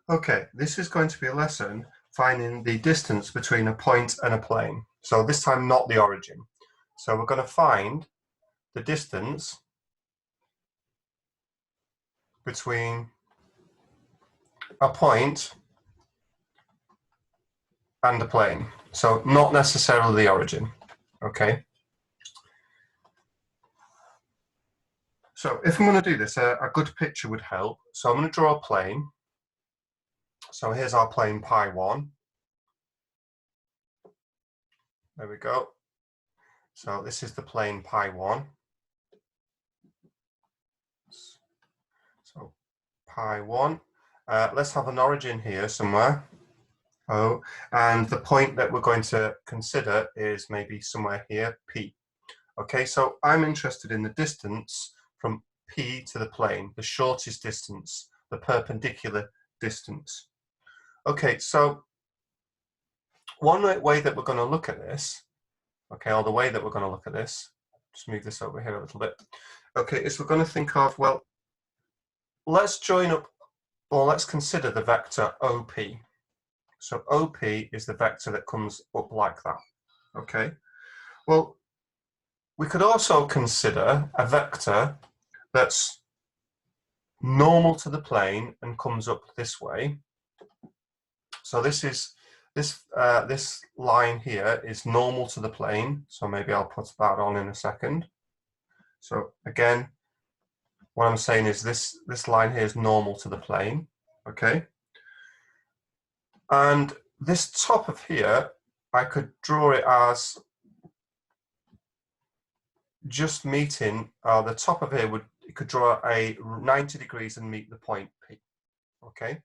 Okay, this is going to be a lesson finding the distance between a point and a plane. So this time not the origin. So we're going to find the distance between a point and a plane. So not necessarily the origin. Okay. So if I'm going to do this, a good picture would help. So I'm going to draw a plane. So here's our plane pi1. There we go. So this is the plane pi1. So pi1. Let's have an origin here somewhere. O, and the point that we're going to consider is maybe somewhere here, P. Okay, so I'm interested in the distance from P to the plane, the shortest distance, the perpendicular distance. Okay, so one way that we're going to look at this, okay, or the way that we're going to look at this, just move this over here a little bit, okay, is we're going to think of, well, let's join up, or let's consider the vector OP. So OP is the vector that comes up like that, okay? Well, we could also consider a vector that's normal to the plane and comes up this way. So this line here is normal to the plane. So maybe I'll put that on in a second. So again, what I'm saying is this line here is normal to the plane, okay? And this top of here, I could draw it as just meeting the top of here you could draw a 90 degrees and meet the point P. Okay.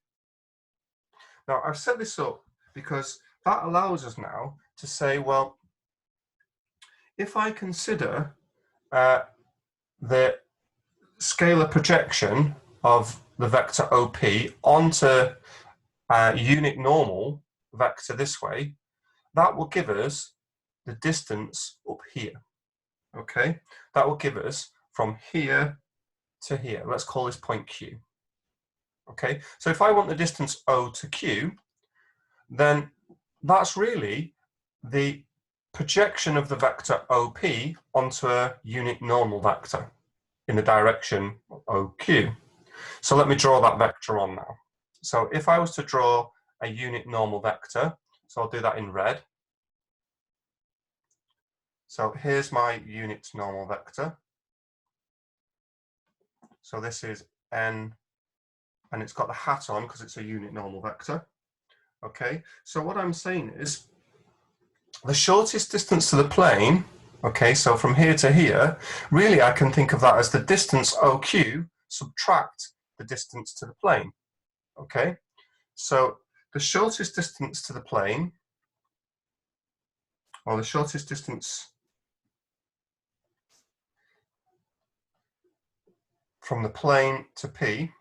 Now I've set this up because that allows us now to say, well, if I consider the scalar projection of the vector OP onto a unit normal vector this way, that will give us the distance up here. Okay, that will give us from here to here. Let's call this point Q. Okay, so if I want the distance O to Q, then that's really the projection of the vector OP onto a unit normal vector in the direction OQ. So let me draw that vector on now. So if I was to draw a unit normal vector, so I'll do that in red. So here's my unit normal vector. So this is N, and it's got the hat on because it's a unit normal vector. Okay, so what I'm saying is the shortest distance to the plane, okay, so from here to here, really I can think of that as the distance OQ subtract the distance to the plane. Okay, so the shortest distance to the plane, or the shortest distance from the plane to P,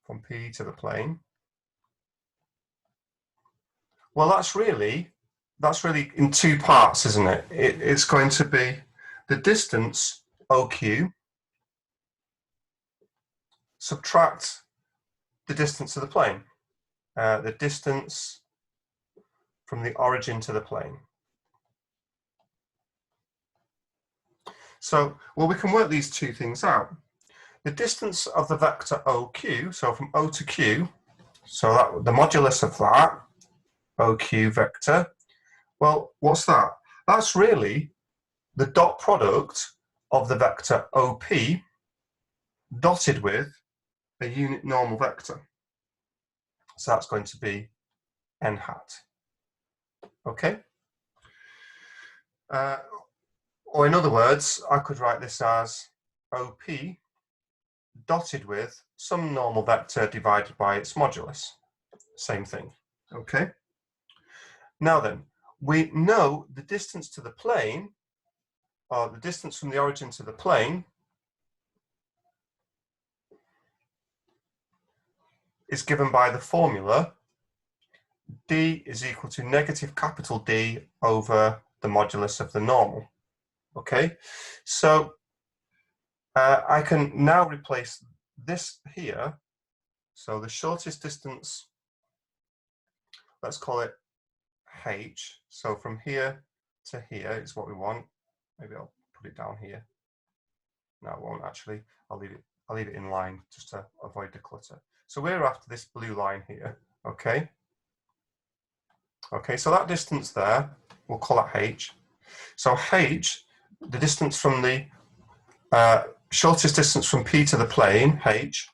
from P to the plane, well, that's really in two parts, isn't it? It's going to be the distance OQ subtract the distance to the plane, the distance from the origin to the plane. So, well, we can work these two things out. The distance of the vector OQ, so from O to Q, so that the modulus of that, OQ vector, well, what's that? That's really the dot product of the vector OP dotted with a unit normal vector. So that's going to be N hat. Okay? Or in other words, I could write this as OP dotted with some normal vector divided by its modulus. Same thing. Okay? Now then, we know the distance to the plane, or the distance from the origin to the plane, is given by the formula D is equal to negative capital D over the modulus of the normal. Okay, so I can now replace this here So the shortest distance, let's call it h. So from here to here is what we want. Maybe I'll put it down here. No, I won't actually. I'll leave it in line just to avoid the clutter. So we're after this blue line here. Okay. Okay, so that distance there, we'll call it h. So h, the distance from the shortest distance from P to the plane, h,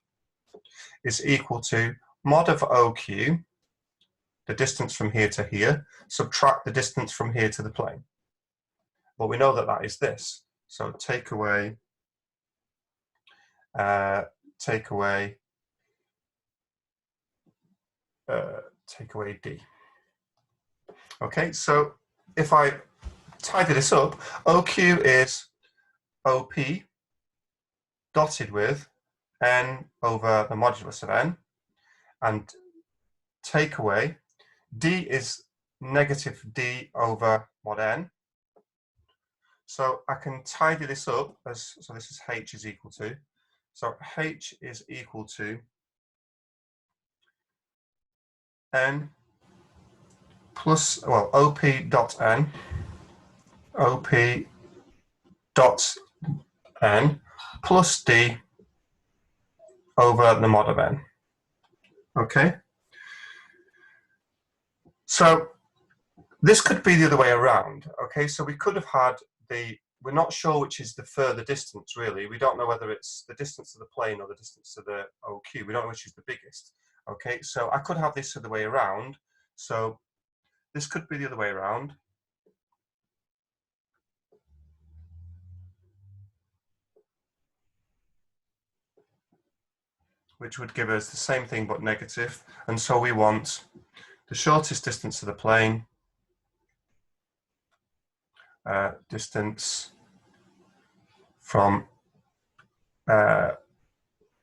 is equal to mod of OQ, the distance from here to here, subtract the distance from here to the plane. Well, we know that that is this. So take away D. Okay, so if I tidy this up, OQ is OP dotted with n over the modulus of n, and take away D is negative D over mod n. So I can tidy this up as, so this is h is equal to, so h is equal to n plus, well, OP dot n, OP dot n plus D over the mod of n. Okay? So this could be the other way around. Okay, so we could have had we're not sure which is the further distance really. We don't know whether it's the distance to the plane or the distance to the OQ. We don't know which is the biggest. Okay, so I could have this the other way around. So this could be the other way around. Which would give us the same thing but negative. And so we want the shortest distance to the plane, distance from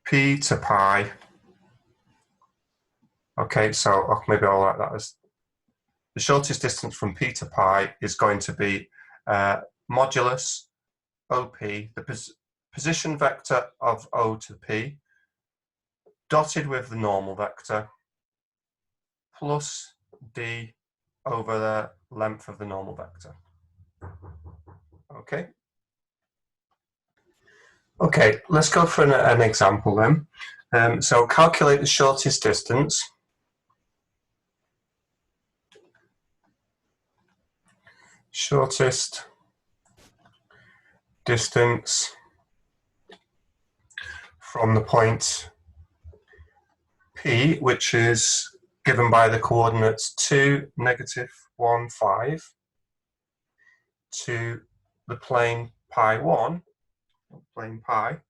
P to pi. Okay, so maybe I'll write that as the shortest distance from P to pi is going to be modulus OP, the position vector of O to P, dotted with the normal vector, plus D over the length of the normal vector. Okay. Okay, let's go for an example then. So calculate the shortest distance. Shortest distance from the point P, which is given by the coordinates 2, negative 1, 5, to the plane pi 1, plane pi,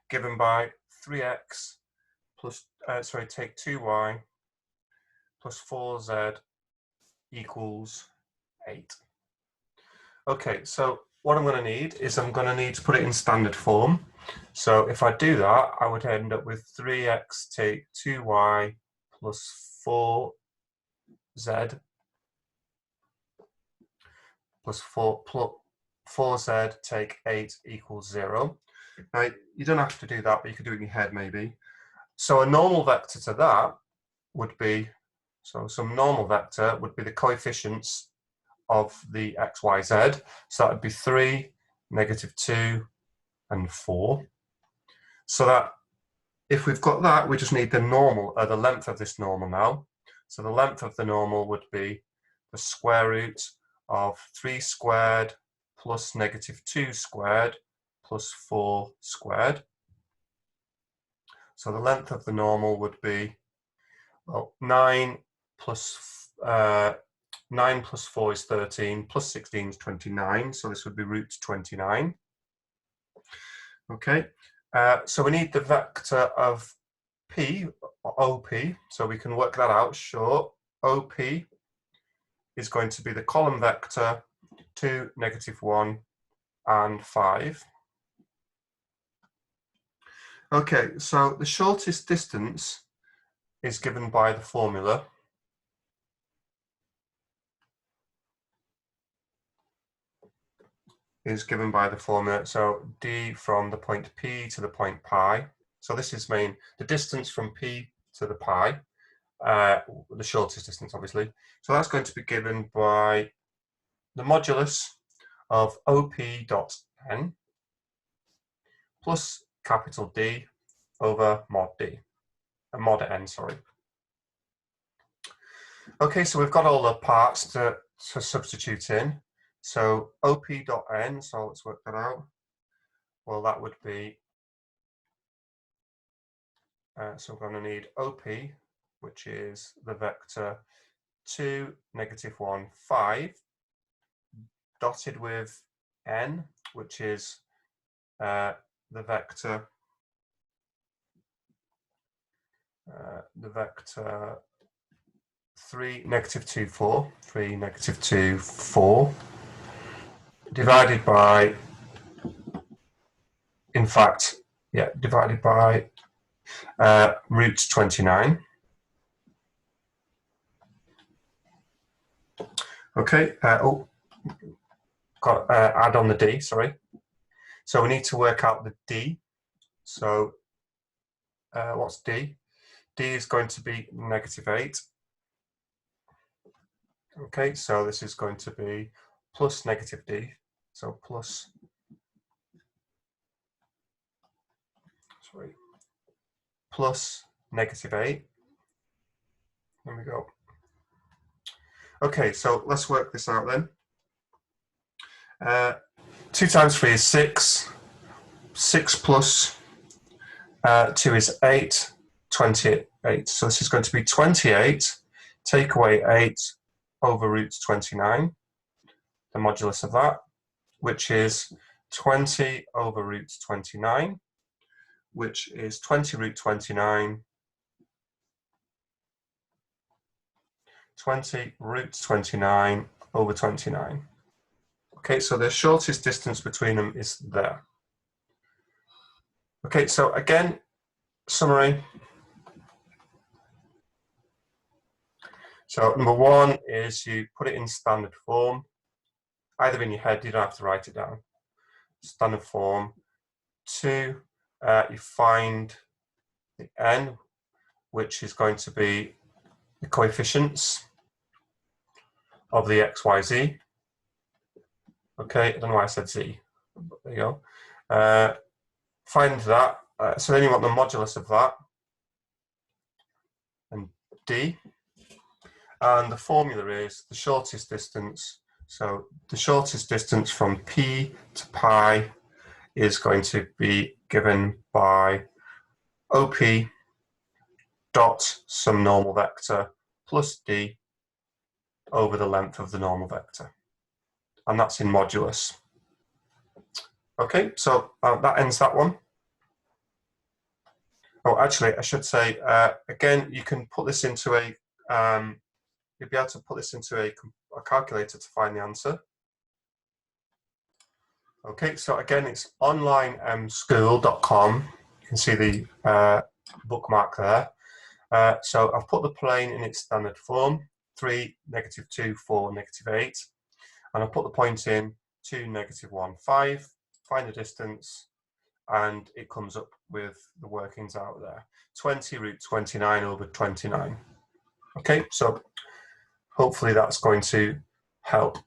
given by 3x plus, take 2y plus 4z equals 8. Okay, so what I'm going to need is I'm going to need to put it in standard form. So if I do that, I would end up with 3x take 2y plus 4z plus 4z take 8 equals 0. Now, you don't have to do that, but you could do it in your head maybe. So a normal vector to that would be, so some normal vector would be the coefficients of the x, y, z. So that would be 3, negative 2, and 4. So that if we've got that, we just need the normal, the length of this normal now. So the length of the normal would be the square root of 3 squared plus negative 2 squared plus 4 squared. So the length of the normal would be, well, 9 plus 4 is 13, plus 16 is 29, so this would be root 29. Okay, so we need the vector of P, or OP, so we can work that out, sure. OP is going to be the column vector 2, negative 1, and 5. Okay, so the shortest distance is given by the formula. is given by the formula. So d from the point P to the point pi. So this is the distance from P to the pi, the shortest distance, obviously. So that's going to be given by the modulus of OP dot n plus capital D over mod D, mod n, sorry. Okay, so we've got all the parts to substitute in. So OP dot n, so let's work that out. Well, that would be, so we're going to need OP, which is the vector 2, -1, 5, dotted with n, which is the vector 3, -2, 4, 3, -2, 4, divided by, in fact, yeah, divided by root 29. Okay, got add on the D, sorry. So we need to work out the D. So what's D? D is going to be -8. Okay, so this is going to be plus negative D. So plus, sorry, plus -8. There we go. Okay, so let's work this out then. 2 times 3 is 6. 6 plus 2 is 8. 28. So this is going to be 28. Take away 8 over root 29. The modulus of that, which is 20 over root 29, which is 20 root 29. 20 root 29 over 29. Okay, so the shortest distance between them is there. Okay, so again, summary. So number 1 is you put it in standard form, either in your head, you don't have to write it down. Standard form. 2, you find the n, which is going to be the coefficients of the x, y, z. Okay, I don't know why I said z, but there you go. Find that. So then you want the modulus of that, and d. And the formula is the shortest distance. So the shortest distance from P to pi is going to be given by OP dot some normal vector plus D over the length of the normal vector. And that's in modulus. Okay, so that ends that one. Oh, actually, I should say, again, you can put this into a, you'll be able to put this into a calculator to find the answer. Okay, so again, it's onlineschool.com. You can see the bookmark there. So I've put the plane in its standard form, 3, -2, 4, -8. And I've put the point in 2, -1, 5, find the distance, and it comes up with the workings out there. 20 root 29 over 29. Okay, so hopefully that's going to help.